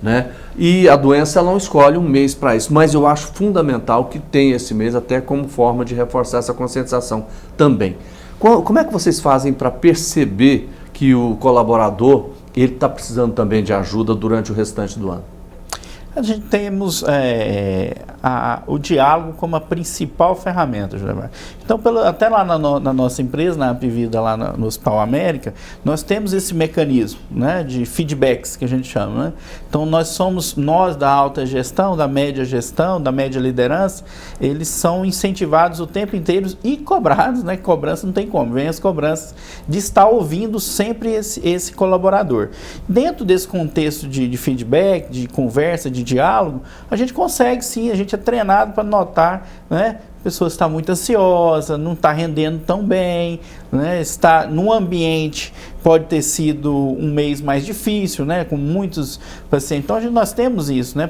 né? E a doença, ela não escolhe um mês para isso, mas eu acho fundamental que tenha esse mês até como forma de reforçar essa conscientização também. Como é que vocês fazem para perceber que o colaborador, ele está precisando também de ajuda durante o restante do ano? A gente temos o diálogo como a principal ferramenta, José. Então, até lá na nossa empresa, na Apivida, lá no Hospital América, nós temos esse mecanismo, né, de feedbacks, que a gente chama, né? Então, nós da alta gestão, da média gestão, da média liderança, eles são incentivados o tempo inteiro e cobrados, né? Cobrança não tem como, vem as cobranças de estar ouvindo sempre esse colaborador. Dentro desse contexto de feedback, de conversa, de diálogo, a gente consegue sim, a gente é treinado para notar, né, a pessoa está muito ansiosa, não está rendendo tão bem, né? Está num ambiente, pode ter sido um mês mais difícil, né? Com muitos pacientes. Então, nós temos isso, né?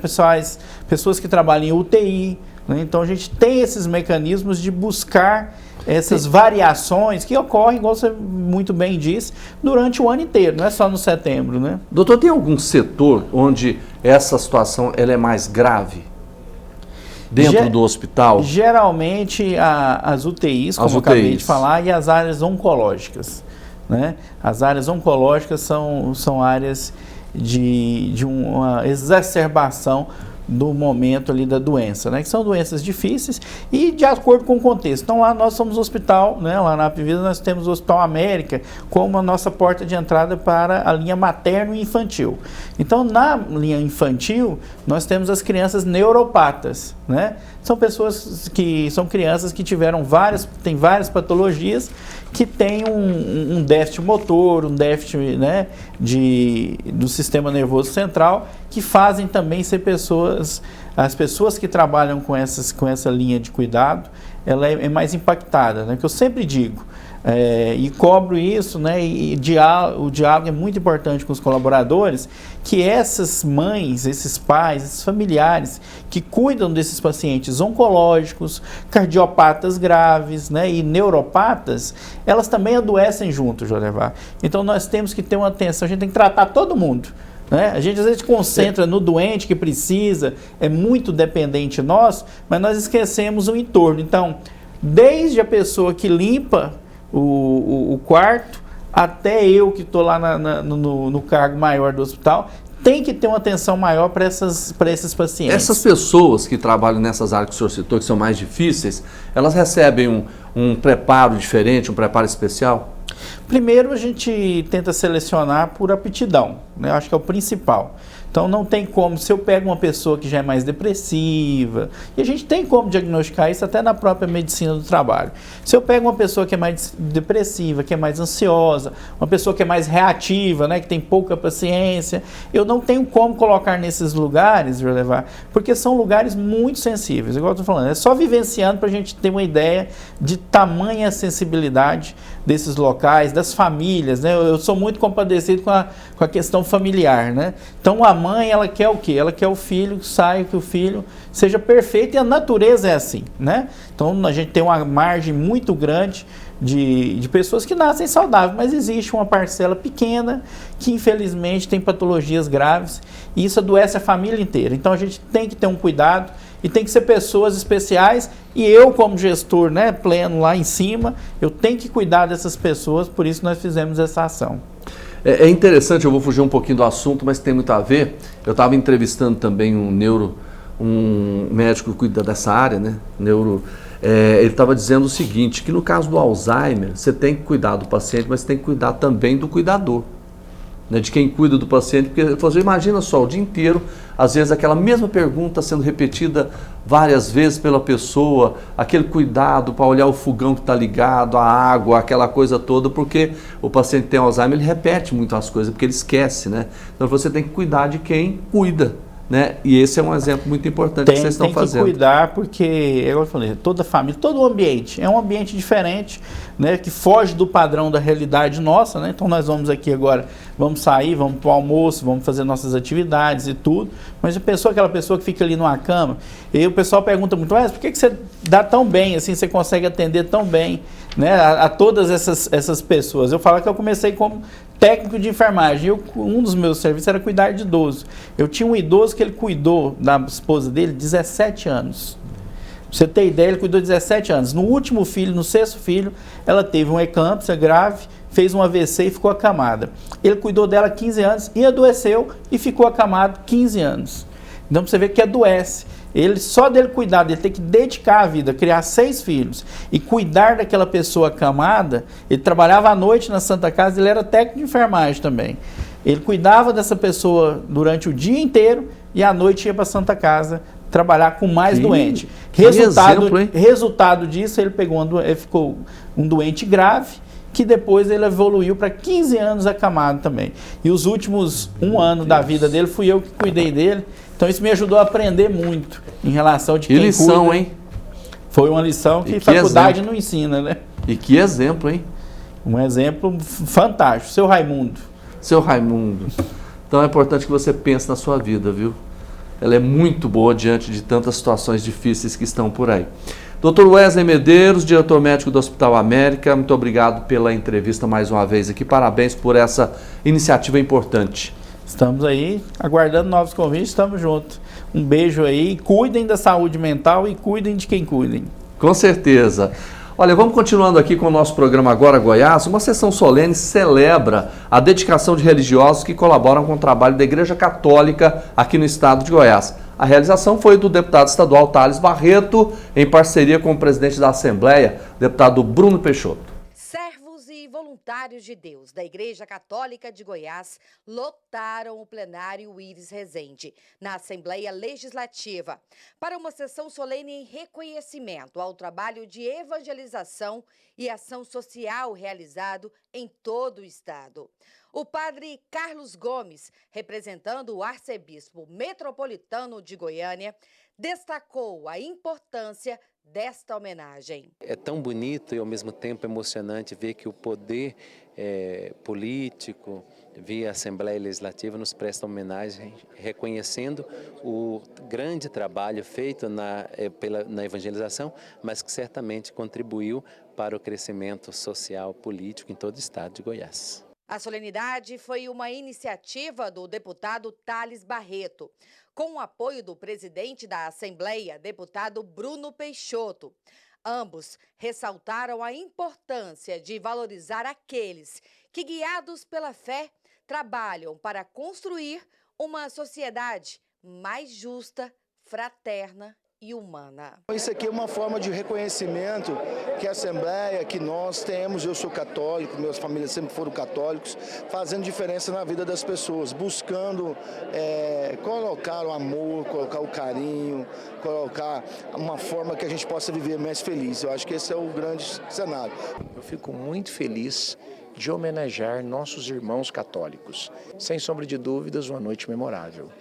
Pessoas que trabalham em UTI, né? Então, a gente tem esses mecanismos de buscar essas variações que ocorrem, igual você muito bem disse, durante o ano inteiro, não é só no setembro, né? Doutor, tem algum setor onde essa situação ela é mais grave? Dentro do hospital? Geralmente as UTIs, como eu acabei de falar, e as áreas oncológicas, né? As áreas oncológicas são áreas de uma exacerbação do momento ali da doença, né? Que são doenças difíceis e de acordo com o contexto. Então lá nós somos hospital, né? Lá na Apivida nós temos o Hospital América como a nossa porta de entrada para a linha materno e infantil. Então na linha infantil nós temos as crianças neuropatas, né? São crianças que têm várias patologias, que tem um déficit motor, um déficit, né, do sistema nervoso central, que fazem também ser as pessoas que trabalham com essa linha de cuidado, ela é mais impactada, né, que eu sempre digo, e cobro isso, né, o diálogo é muito importante com os colaboradores, que essas mães, esses pais, esses familiares que cuidam desses pacientes oncológicos, cardiopatas graves, né, e neuropatas, elas também adoecem junto, Jolevar. Então nós temos que ter uma atenção, a gente tem que tratar todo mundo, né? A gente às vezes concentra no doente que precisa, é muito dependente nosso, mas nós esquecemos o entorno. Então, desde a pessoa que limpa o quarto, até eu que estou lá no cargo maior do hospital, tem que ter uma atenção maior para esses pacientes. Essas pessoas que trabalham nessas áreas que o senhor citou, que são mais difíceis, elas recebem um preparo diferente, um preparo especial? Primeiro a gente tenta selecionar por aptidão, né? Eu acho que é o principal. Então não tem como, se eu pego uma pessoa que já é mais depressiva, e a gente tem como diagnosticar isso até na própria medicina do trabalho. Se eu pego uma pessoa que é mais depressiva, que é mais ansiosa, uma pessoa que é mais reativa, né, que tem pouca paciência, eu não tenho como colocar nesses lugares, porque são lugares muito sensíveis, igual eu estou falando, é só vivenciando para a gente ter uma ideia de tamanha sensibilidade desses locais, das famílias, né? Eu sou muito compadecido com a questão familiar, né? Então a mãe, ela quer o quê? Ela quer o filho que saia, que o filho seja perfeito, e a natureza é assim, né? Então a gente tem uma margem muito grande de pessoas que nascem saudáveis, mas existe uma parcela pequena que infelizmente tem patologias graves e isso adoece a família inteira. Então a gente tem que ter um cuidado e tem que ser pessoas especiais, e eu como gestor, né, pleno lá em cima, eu tenho que cuidar dessas pessoas, por isso nós fizemos essa ação. É interessante, eu vou fugir um pouquinho do assunto, mas tem muito a ver. Eu estava entrevistando também um médico que cuida dessa área, né, ele estava dizendo o seguinte, que no caso do Alzheimer, você tem que cuidar do paciente, mas tem que cuidar também do cuidador, né, de quem cuida do paciente, porque você imagina só, o dia inteiro, às vezes aquela mesma pergunta sendo repetida várias vezes pela pessoa, aquele cuidado para olhar o fogão que está ligado, a água, aquela coisa toda, porque o paciente que tem Alzheimer, ele repete muito as coisas, porque ele esquece, né? Então você tem que cuidar de quem cuida, né? E esse é um exemplo muito importante que vocês estão fazendo. Tem que cuidar, porque, eu falei, toda família, todo o ambiente, é um ambiente diferente, né, que foge do padrão da realidade nossa, né? Então nós vamos aqui agora, vamos sair, vamos para o almoço, vamos fazer nossas atividades e tudo, mas aquela pessoa que fica ali numa cama, e o pessoal pergunta muito, por que você dá tão bem, assim, você consegue atender tão bem, né, a todas essas pessoas? Eu falo que eu comecei como técnico de enfermagem, um dos meus serviços era cuidar de idoso. Eu tinha um idoso que ele cuidou da esposa dele 17 anos. Pra você ter ideia, ele cuidou 17 anos. No último filho, no 6º filho, ela teve uma eclâmpsia grave, fez um AVC e ficou acamada. Ele cuidou dela 15 anos e adoeceu e ficou acamado 15 anos. Então, você vê que adoece. Só dele cuidar, ele tem que dedicar a vida, criar 6 filhos e cuidar daquela pessoa acamada. Ele trabalhava à noite na Santa Casa, ele era técnico de enfermagem também. Ele cuidava dessa pessoa durante o dia inteiro e à noite ia para a Santa Casa trabalhar com mais doente. Resultado disso, ele ficou um doente grave, que depois ele evoluiu para 15 anos acamado também. E os últimos 1 ano da vida dele, fui eu que cuidei dele. Então isso me ajudou a aprender muito em relação de quem lição, cuida. Hein? Foi uma lição que faculdade não ensina, né? E que exemplo, hein? Um exemplo fantástico. Seu Raimundo. Seu Raimundo. Então é importante que você pense na sua vida, viu? Ela é muito boa diante de tantas situações difíceis que estão por aí. Dr. Wesley Medeiros, diretor médico do Hospital América, muito obrigado pela entrevista mais uma vez aqui. Parabéns por essa iniciativa importante. Estamos aí aguardando novos convites, estamos juntos. Um beijo aí, cuidem da saúde mental e cuidem de quem cuidem. Com certeza. Olha, vamos continuando aqui com o nosso programa Agora Goiás. Uma sessão solene celebra a dedicação de religiosos que colaboram com o trabalho da Igreja Católica aqui no estado de Goiás. A realização foi do deputado estadual Thales Barreto, em parceria com o presidente da Assembleia, deputado Bruno Peixoto. Servos e voluntários de Deus da Igreja Católica de Goiás lotaram o plenário Iris Rezende, na Assembleia Legislativa, para uma sessão solene em reconhecimento ao trabalho de evangelização e ação social realizado em todo o estado. O padre Carlos Gomes, representando o arcebispo metropolitano de Goiânia, destacou a importância desta homenagem. É tão bonito e ao mesmo tempo emocionante ver que o poder político, via Assembleia Legislativa, nos presta homenagem, reconhecendo o grande trabalho feito na evangelização, mas que certamente contribuiu para o crescimento social, político em todo o estado de Goiás. A solenidade foi uma iniciativa do deputado Thales Barreto, com o apoio do presidente da Assembleia, deputado Bruno Peixoto. Ambos ressaltaram a importância de valorizar aqueles que, guiados pela fé, trabalham para construir uma sociedade mais justa, fraterna e humana. Isso aqui é uma forma de reconhecimento que a Assembleia, que nós temos, eu sou católico, minhas famílias sempre foram católicos, fazendo diferença na vida das pessoas, buscando colocar o amor, colocar o carinho, colocar uma forma que a gente possa viver mais feliz. Eu acho que esse é o grande cenário. Eu fico muito feliz de homenagear nossos irmãos católicos. Sem sombra de dúvidas, uma noite memorável.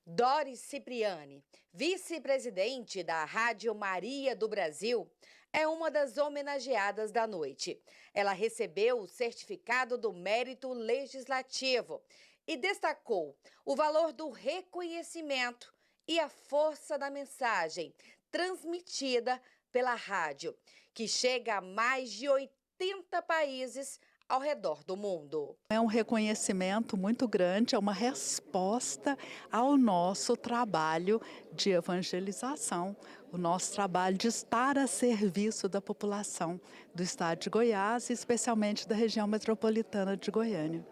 Doris Cipriani, vice-presidente da Rádio Maria do Brasil, é uma das homenageadas da noite. Ela recebeu o certificado do mérito legislativo e destacou o valor do reconhecimento e a força da mensagem transmitida pela rádio, que chega a mais de 80 países ao redor do mundo. É um reconhecimento muito grande, é uma resposta ao nosso trabalho de evangelização, o nosso trabalho de estar a serviço da população do estado de Goiás, especialmente da região metropolitana de Goiânia.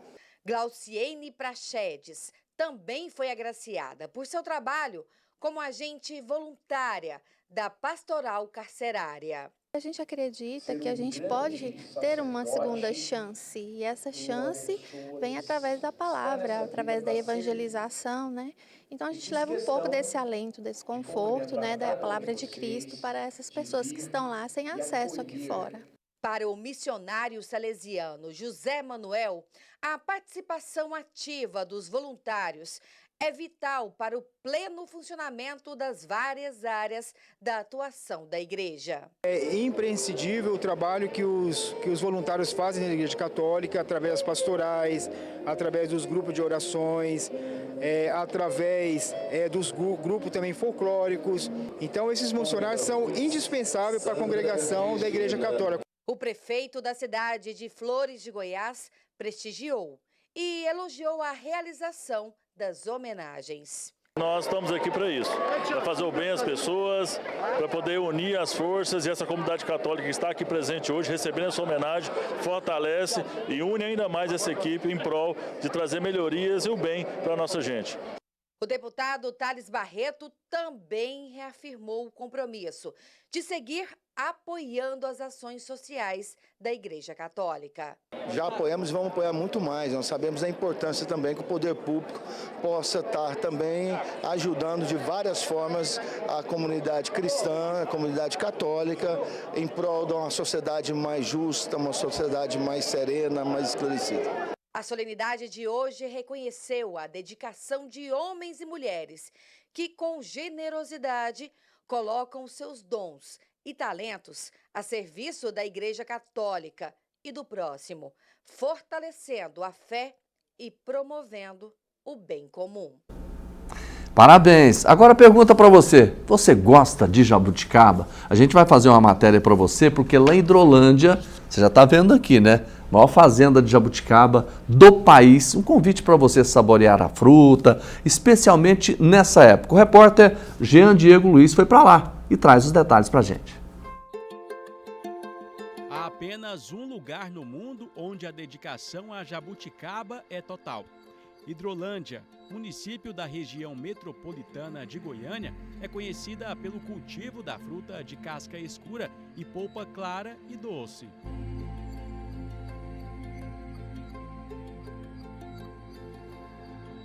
Glauciene Prachedes também foi agraciada por seu trabalho como agente voluntária da Pastoral Carcerária. A gente acredita que a gente pode ter uma segunda chance, e essa chance vem através da palavra, através da evangelização, né? Então a gente leva um pouco desse alento, desse conforto, né, da palavra de Cristo para essas pessoas que estão lá sem acesso aqui fora. Para o missionário salesiano José Manuel, a participação ativa dos voluntários é vital para o pleno funcionamento das várias áreas da atuação da igreja. É imprescindível o trabalho que os voluntários fazem na Igreja Católica, através das pastorais, através dos grupos de orações, através dos grupos também folclóricos. Então, esses missionários são indispensáveis para a congregação da Igreja Católica. O prefeito da cidade de Flores de Goiás prestigiou e elogiou a realização das homenagens. Nós estamos aqui para isso, para fazer o bem às pessoas, para poder unir as forças, e essa comunidade católica que está aqui presente hoje, recebendo essa homenagem, fortalece e une ainda mais essa equipe em prol de trazer melhorias e o bem para a nossa gente. O deputado Thales Barreto também reafirmou o compromisso de seguir apoiando as ações sociais da Igreja Católica. Já apoiamos e vamos apoiar muito mais. Nós sabemos da importância também que o poder público possa estar também ajudando de várias formas a comunidade cristã, a comunidade católica, em prol de uma sociedade mais justa, uma sociedade mais serena, mais esclarecida. A solenidade de hoje reconheceu a dedicação de homens e mulheres que, com generosidade, colocam seus dons e talentos a serviço da Igreja Católica e do próximo, fortalecendo a fé e promovendo o bem comum. Parabéns! Agora pergunta para você, você gosta de jabuticaba? A gente vai fazer uma matéria para você, porque lá em Hidrolândia, você já está vendo aqui, né? Maior fazenda de jabuticaba do país. Um convite para você saborear a fruta, especialmente nessa época. O repórter Jean Diego Luiz foi para lá e traz os detalhes para a gente. Há apenas um lugar no mundo onde a dedicação à jabuticaba é total. Hidrolândia, município da região metropolitana de Goiânia, é conhecida pelo cultivo da fruta de casca escura e polpa clara e doce.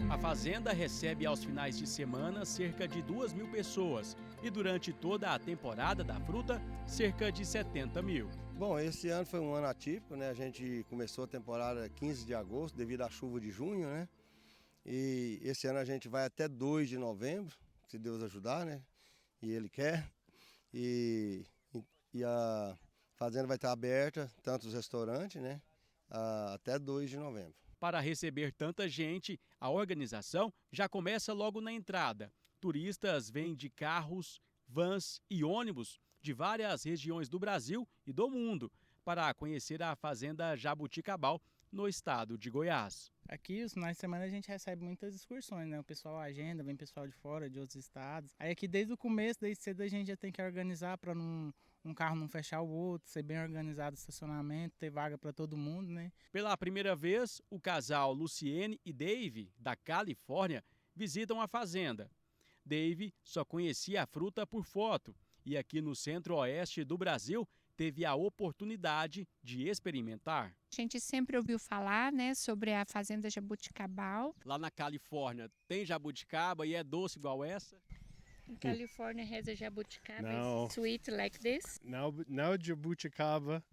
A fazenda recebe aos finais de semana cerca de 2.000 pessoas e durante toda a temporada da fruta, cerca de 70.000. Bom, esse ano foi um ano atípico, né? A gente começou a temporada 15 de agosto devido à chuva de junho, né? E esse ano a gente vai até 2 de novembro, se Deus ajudar, né? E Ele quer. E a fazenda vai estar aberta, tanto os restaurantes, né? Até 2 de novembro. Para receber tanta gente, a organização já começa logo na entrada. Turistas vêm de carros, vans e ônibus de várias regiões do Brasil e do mundo para conhecer a fazenda Jabuticabal no estado de Goiás. Aqui, os finais de semana, a gente recebe muitas excursões, né? O pessoal agenda, vem pessoal de fora, de outros estados. Aí aqui, desde o começo, desde cedo, a gente já tem que organizar para um carro não fechar o outro, ser bem organizado o estacionamento, ter vaga para todo mundo, né? Pela primeira vez, o casal Luciene e Dave, da Califórnia, visitam a fazenda. Dave só conhecia a fruta por foto e aqui no centro-oeste do Brasil teve a oportunidade de experimentar. A gente sempre ouviu falar, né, sobre a fazenda Jabuticabal. Lá na Califórnia tem jabuticaba e é doce igual essa? In California has a jabuticaba No. sweet like this. Now Jabuticaba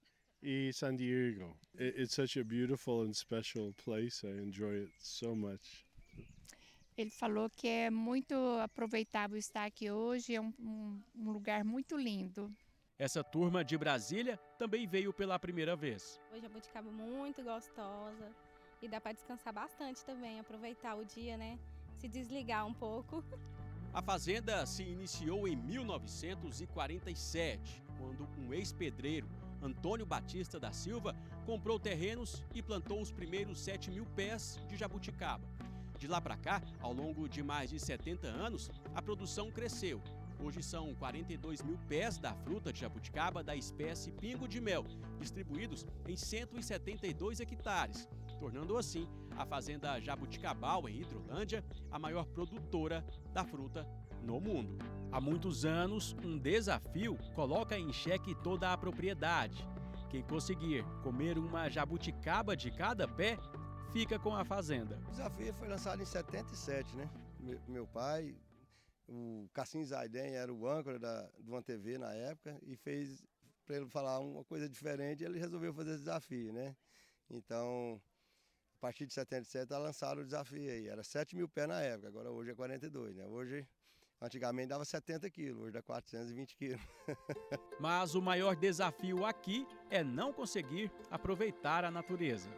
e San Diego. It's such a beautiful and special place. I enjoy it so much. Ele falou que é muito aproveitável estar aqui hoje, é um lugar muito lindo. Essa turma de Brasília também veio pela primeira vez. Hoje a jabuticaba muito gostosa e dá para descansar bastante também, aproveitar o dia, né? Se desligar um pouco. A fazenda se iniciou em 1947, quando um ex-pedreiro, Antônio Batista da Silva, comprou terrenos e plantou os primeiros 7.000 pés de jabuticaba. De lá para cá, ao longo de mais de 70 anos, a produção cresceu. Hoje são 42.000 pés da fruta de jabuticaba da espécie pingo de mel, distribuídos em 172 hectares, tornando assim a fazenda Jabuticabal, em Hidrolândia, a maior produtora da fruta no mundo. Há muitos anos, um desafio coloca em xeque toda a propriedade. Quem conseguir comer uma jabuticaba de cada pé, fica com a fazenda. O desafio foi lançado em 77, né? Meu pai, o Cassim Zaiden, era o âncora de uma TV na época e fez para ele falar uma coisa diferente, ele resolveu fazer esse desafio, né? Então, a partir de 77, lançaram o desafio aí. Era 7.000 pés na época, agora hoje é 42, né? Hoje, antigamente dava 70 quilos, hoje dá 420 quilos. Mas o maior desafio aqui é não conseguir aproveitar a natureza.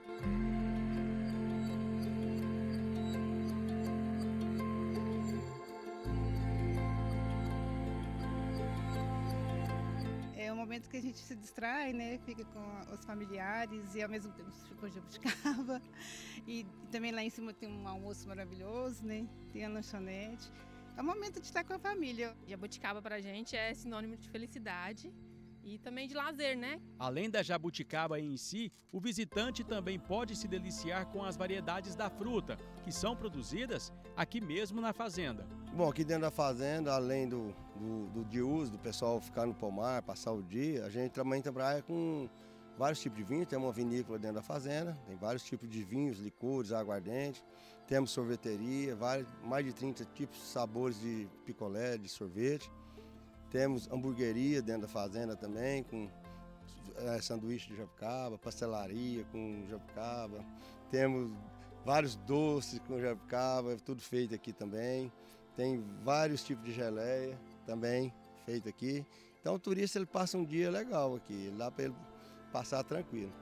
É um momento que a gente se distrai, né? Fica com os familiares e ao mesmo tempo com jabuticaba. E também lá em cima tem um almoço maravilhoso, né? Tem a lanchonete. É um momento de estar com a família. Jabuticaba pra gente é sinônimo de felicidade e também de lazer, né? Além da jabuticaba em si, o visitante também pode se deliciar com as variedades da fruta, que são produzidas aqui mesmo na fazenda. Bom, aqui dentro da fazenda, além do dia uso, do pessoal ficar no pomar, passar o dia, a gente também trabalha com vários tipos de vinho. Tem uma vinícola dentro da fazenda, tem vários tipos de vinhos, licores, aguardente. Temos sorveteria, mais de 30 tipos de sabores de picolé, de sorvete. Temos hamburgueria dentro da fazenda também, com sanduíche de jabuticaba, pastelaria com jabuticaba. Temos vários doces com jabuticaba, tudo feito aqui também. Tem vários tipos de geleia também feito aqui. Então o turista ele passa um dia legal aqui, lá para ele passar tranquilo.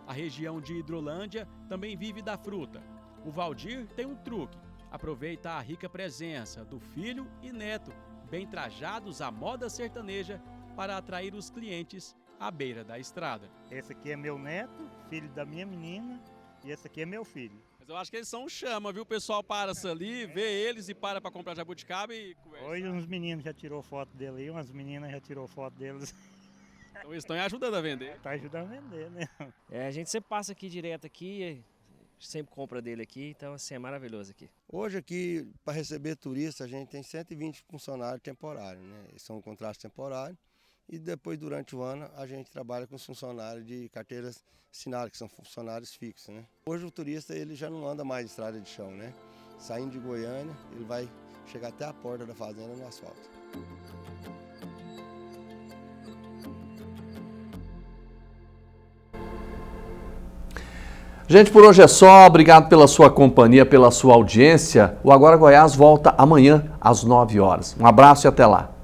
A região de Hidrolândia também vive da fruta. O Valdir tem um truque. Aproveita a rica presença do filho e neto, bem trajados à moda sertaneja, para atrair os clientes à beira da estrada. Esse aqui é meu neto, filho da minha menina, e esse aqui é meu filho. Mas eu acho que eles são um chama, viu? O pessoal para-se ali, vê eles e para comprar jabuticaba e conversa. Hoje uns meninos já tirou foto dele aí, umas meninas já tirou foto deles. Então eles estão ajudando a vender. Está ajudando a vender, né? A gente sempre passa aqui direto aqui, sempre compra dele aqui, então assim, é maravilhoso aqui. Hoje aqui, para receber turistas, a gente tem 120 funcionários temporários, né? São contratos temporários. E depois, durante o ano, a gente trabalha com os funcionários de carteiras assinadas, que são funcionários fixos, né? Hoje o turista ele já não anda mais de estrada de chão, né? Saindo de Goiânia, ele vai chegar até a porta da fazenda no asfalto. Gente, por hoje é só. Obrigado pela sua companhia, pela sua audiência. O Agora Goiás volta amanhã às 9 horas. Um abraço e até lá.